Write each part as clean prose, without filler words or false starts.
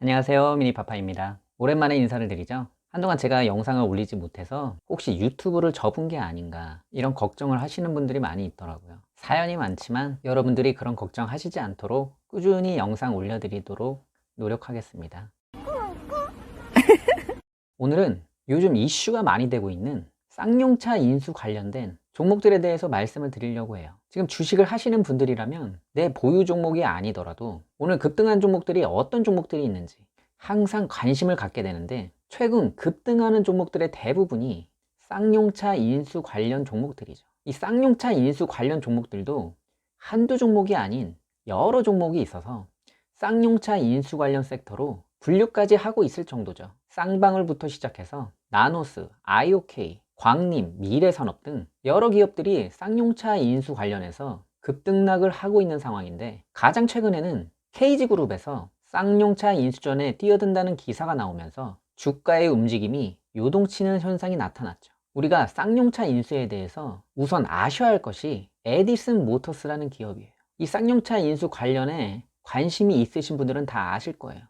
안녕하세요, 미니파파입니다. 오랜만에 인사를 드리죠. 한동안 제가 영상을 올리지 못해서 혹시 유튜브를 접은 게 아닌가 이런 걱정을 하시는 분들이 많이 있더라고요. 사연이 많지만 여러분들이 그런 걱정하시지 않도록 꾸준히 영상 올려드리도록 노력하겠습니다. 오늘은 요즘 이슈가 많이 되고 있는 쌍용차 인수 관련된 종목들에 대해서 말씀을 드리려고 해요. 지금 주식을 하시는 분들이라면 내 보유 종목이 아니더라도 오늘 급등한 종목들이 어떤 종목들이 있는지 항상 관심을 갖게 되는데, 최근 급등하는 종목들의 대부분이 쌍용차 인수 관련 종목들이죠. 이 쌍용차 인수 관련 종목들도 한두 종목이 아닌 여러 종목이 있어서 쌍용차 인수 관련 섹터로 분류까지 하고 있을 정도죠. 쌍방울부터 시작해서 나노스, IOK, 광림, 미래산업 등 여러 기업들이 쌍용차 인수 관련해서 급등락을 하고 있는 상황인데, 가장 최근에는 KG그룹에서 쌍용차 인수 전에 뛰어든다는 기사가 나오면서 주가의 움직임이 요동치는 현상이 나타났죠. 우리가 쌍용차 인수에 대해서 우선 아셔야 할 것이 에디슨 모터스라는 기업이에요. 이 쌍용차 인수 관련해 관심이 있으신 분들은 다 아실 거예요.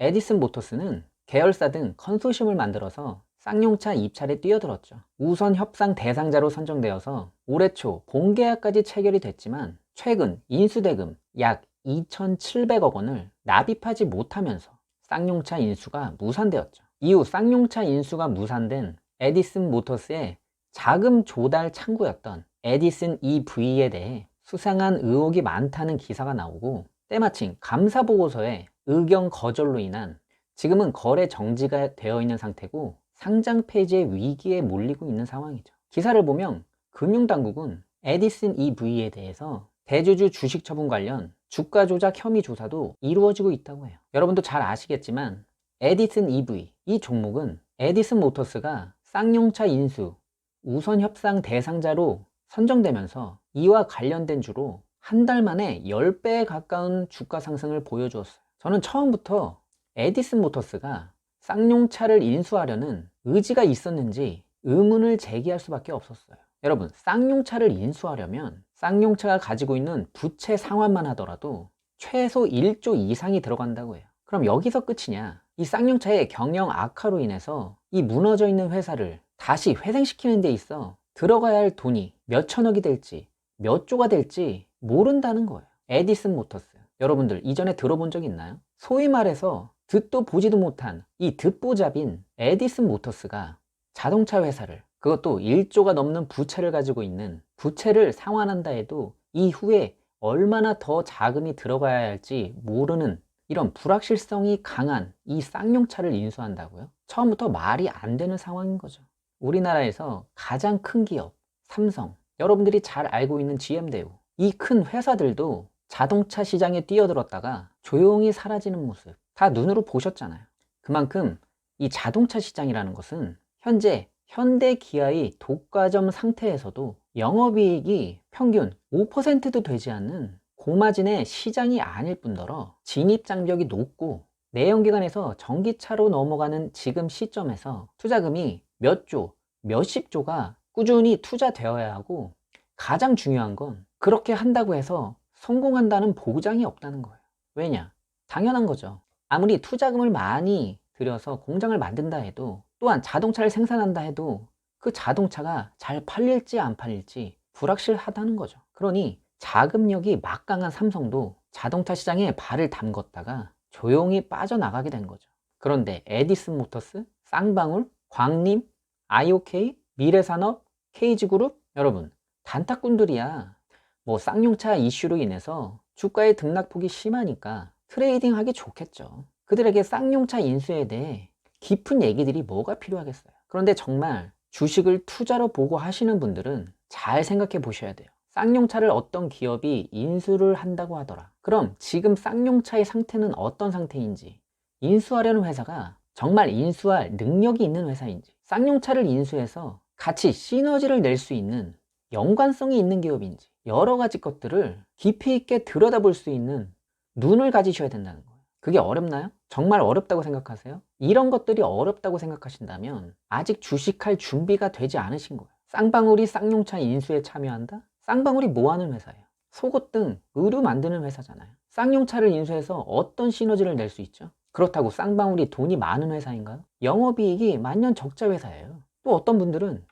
에디슨 모터스는 계열사 등 컨소시엄을 만들어서 쌍용차 입찰에 뛰어들었죠. 우선 협상 대상자로 선정되어서 올해 초 본계약까지 체결이 됐지만, 최근 인수대금 약 2,700억 원을 납입하지 못하면서 쌍용차 인수가 무산되었죠. 이후 쌍용차 인수가 무산된 에디슨 모터스의 자금 조달 창구였던 에디슨 EV에 대해 수상한 의혹이 많다는 기사가 나오고, 때마침 감사보고서에 의견 거절로 인한 지금은 거래 정지가 되어 있는 상태고 상장 폐지의 위기에 몰리고 있는 상황이죠. 기사를 보면 금융당국은 에디슨 EV에 대해서 대주주 주식 처분 관련 주가 조작 혐의 조사도 이루어지고 있다고 해요. 여러분도 잘 아시겠지만 에디슨 EV, 이 종목은 에디슨 모터스가 쌍용차 인수 우선 협상 대상자로 선정되면서 이와 관련된 주로 한 달 만에 10배에 가까운 주가 상승을 보여주었어요. 저는 처음부터 에디슨 모터스가 쌍용차를 인수하려는 의지가 있었는지 의문을 제기할 수밖에 없었어요. 여러분, 쌍용차를 인수하려면 쌍용차가 가지고 있는 부채 상환만 하더라도 최소 1조 이상이 들어간다고 해요. 그럼 여기서 끝이냐? 이 쌍용차의 경영 악화로 인해서 이 무너져 있는 회사를 다시 회생시키는 데 있어 들어가야 할 돈이 몇 천억이 될지 몇 조가 될지 모른다는 거예요. 에디슨 모터스, 여러분들 이전에 들어본 적 있나요? 소위 말해서 듣도 보지도 못한 이 듣보잡인 에디슨 모터스가 자동차 회사를, 그것도 1조가 넘는 부채를 가지고 있는, 부채를 상환한다 해도 이후에 얼마나 더 자금이 들어가야 할지 모르는 이런 불확실성이 강한 이 쌍용차를 인수한다고요? 처음부터 말이 안 되는 상황인 거죠. 우리나라에서 가장 큰 기업 삼성, 여러분들이 잘 알고 있는 GM대우, 이 큰 회사들도 자동차 시장에 뛰어들었다가 조용히 사라지는 모습 다 눈으로 보셨잖아요. 그만큼 이 자동차 시장이라는 것은 현재 현대 기아의 독과점 상태에서도 영업이익이 평균 5%도 되지 않는 고마진의 시장이 아닐 뿐더러 진입장벽이 높고, 내연기관에서 전기차로 넘어가는 지금 시점에서 투자금이 몇 조, 몇십 조가 꾸준히 투자되어야 하고, 가장 중요한 건 그렇게 한다고 해서 성공한다는 보장이 없다는 거예요. 왜냐? 당연한 거죠. 아무리 투자금을 많이 들여서 공장을 만든다 해도, 또한 자동차를 생산한다 해도 그 자동차가 잘 팔릴지 안 팔릴지 불확실하다는 거죠. 그러니 자금력이 막강한 삼성도 자동차 시장에 발을 담궜다가 조용히 빠져나가게 된 거죠. 그런데 에디슨 모터스, 쌍방울, 광림, IOK, 미래산업, KG그룹, 여러분 단타꾼들이야. 뭐 쌍용차 이슈로 인해서 주가의 등락폭이 심하니까 트레이딩 하기 좋겠죠. 그들에게 쌍용차 인수에 대해 깊은 얘기들이 뭐가 필요하겠어요. 그런데 정말 주식을 투자로 보고 하시는 분들은 잘 생각해 보셔야 돼요. 쌍용차를 어떤 기업이 인수를 한다고 하더라. 그럼 지금 쌍용차의 상태는 어떤 상태인지, 인수하려는 회사가 정말 인수할 능력이 있는 회사인지, 쌍용차를 인수해서 같이 시너지를 낼 수 있는 연관성이 있는 기업인지, 여러 가지 것들을 깊이 있게 들여다볼 수 있는 눈을 가지셔야 된다는 거예요. 그게 어렵나요? 정말 어렵다고 생각하세요? 이런 것들이 어렵다고 생각하신다면 아직 주식할 준비가 되지 않으신 거예요. 쌍방울이 쌍용차 인수에 참여한다? 쌍방울이 뭐 하는 회사예요? 속옷 등 의류 만드는 회사잖아요. 쌍용차를 인수해서 어떤 시너지를 낼 수 있죠? 그렇다고 쌍방울이 돈이 많은 회사인가요? 영업이익이 만년 적자 회사예요. 또 어떤 분들은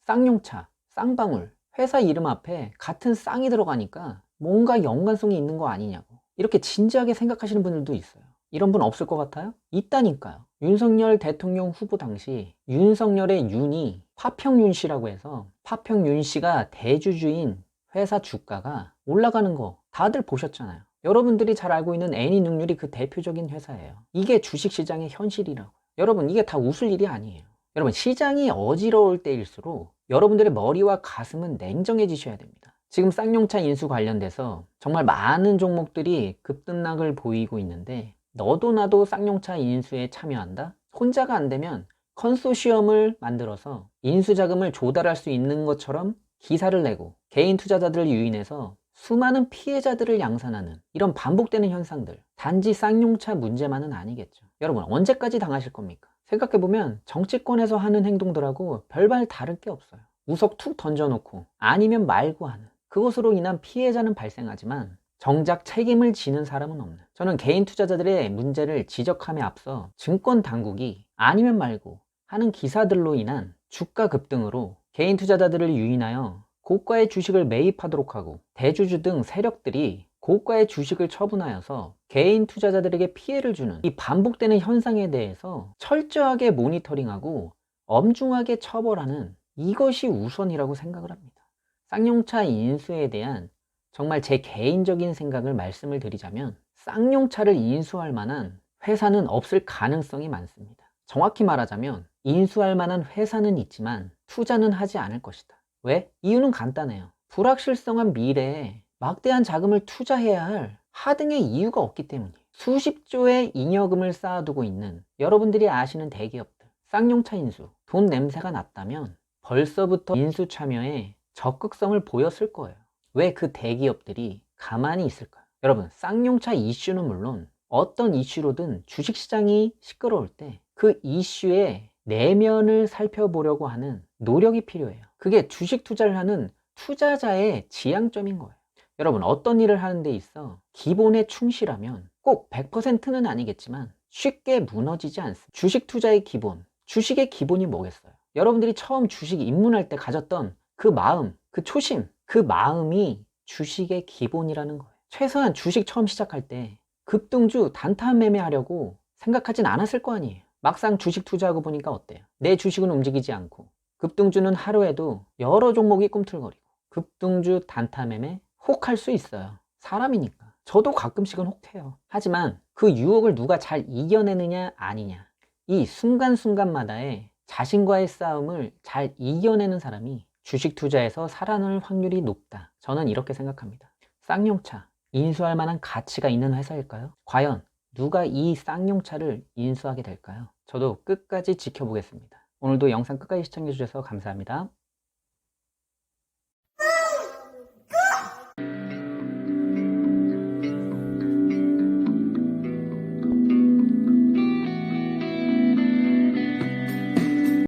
쌍용차, 쌍방울, 회사 이름 앞에 같은 쌍이 들어가니까 뭔가 연관성이 있는 거 아니냐고 이렇게 진지하게 생각하시는 분들도 있어요. 이런 분 없을 것 같아요? 있다니까요. 윤석열 대통령 후보 당시 윤석열의 윤이 파평윤 씨라고 해서 파평윤 씨가 대주주인 회사 주가가 올라가는 거 다들 보셨잖아요. 여러분들이 잘 알고 있는 애니능률이 그 대표적인 회사예요. 이게 주식시장의 현실이라고. 여러분, 이게 다 웃을 일이 아니에요. 여러분, 시장이 어지러울 때일수록 여러분들의 머리와 가슴은 냉정해지셔야 됩니다. 지금 쌍용차 인수 관련돼서 정말 많은 종목들이 급등락을 보이고 있는데, 너도 나도 쌍용차 인수에 참여한다? 혼자가 안 되면 컨소시엄을 만들어서 인수 자금을 조달할 수 있는 것처럼 기사를 내고 개인 투자자들을 유인해서 수많은 피해자들을 양산하는 이런 반복되는 현상들, 단지 쌍용차 문제만은 아니겠죠. 여러분, 언제까지 당하실 겁니까? 생각해보면 정치권에서 하는 행동들하고 별반 다를 게 없어요. 우석 툭 던져놓고 아니면 말고 하는, 그것으로 인한 피해자는 발생하지만 정작 책임을 지는 사람은 없는, 저는 개인 투자자들의 문제를 지적함에 앞서 증권 당국이 아니면 말고 하는 기사들로 인한 주가 급등으로 개인 투자자들을 유인하여 고가의 주식을 매입하도록 하고 대주주 등 세력들이 고가의 주식을 처분하여서 개인 투자자들에게 피해를 주는 이 반복되는 현상에 대해서 철저하게 모니터링하고 엄중하게 처벌하는, 이것이 우선이라고 생각을 합니다. 쌍용차 인수에 대한 정말 제 개인적인 생각을 말씀을 드리자면, 쌍용차를 인수할 만한 회사는 없을 가능성이 많습니다. 정확히 말하자면 인수할 만한 회사는 있지만 투자는 하지 않을 것이다. 왜? 이유는 간단해요. 불확실성한 미래에 막대한 자금을 투자해야 할 하등의 이유가 없기 때문이에요. 수십조의 잉여금을 쌓아두고 있는 여러분들이 아시는 대기업들, 쌍용차 인수, 돈 냄새가 났다면 벌써부터 인수 참여에 적극성을 보였을 거예요. 왜 그 대기업들이 가만히 있을까요? 여러분, 쌍용차 이슈는 물론 어떤 이슈로든 주식시장이 시끄러울 때 그 이슈의 내면을 살펴보려고 하는 노력이 필요해요. 그게 주식 투자를 하는 투자자의 지향점인 거예요. 여러분, 어떤 일을 하는 데 있어 기본에 충실하면 꼭 100%는 아니겠지만 쉽게 무너지지 않습니다. 주식 투자의 기본, 주식의 기본이 뭐겠어요? 여러분들이 처음 주식 입문할 때 가졌던 그 마음, 그 초심, 그 마음이 주식의 기본이라는 거예요. 최소한 주식 처음 시작할 때 급등주 단타 매매하려고 생각하진 않았을 거 아니에요. 막상 주식 투자하고 보니까 어때요? 내 주식은 움직이지 않고 급등주는 하루에도 여러 종목이 꿈틀거리고, 급등주 단타 매매 혹할 수 있어요. 사람이니까. 저도 가끔씩은 혹해요. 하지만 그 유혹을 누가 잘 이겨내느냐 아니냐, 이 순간순간마다의 자신과의 싸움을 잘 이겨내는 사람이 주식 투자에서 살아남을 확률이 높다. 저는 이렇게 생각합니다. 쌍용차 인수할 만한 가치가 있는 회사일까요? 과연 누가 이 쌍용차를 인수하게 될까요? 저도 끝까지 지켜보겠습니다. 오늘도 영상 끝까지 시청해주셔서 감사합니다.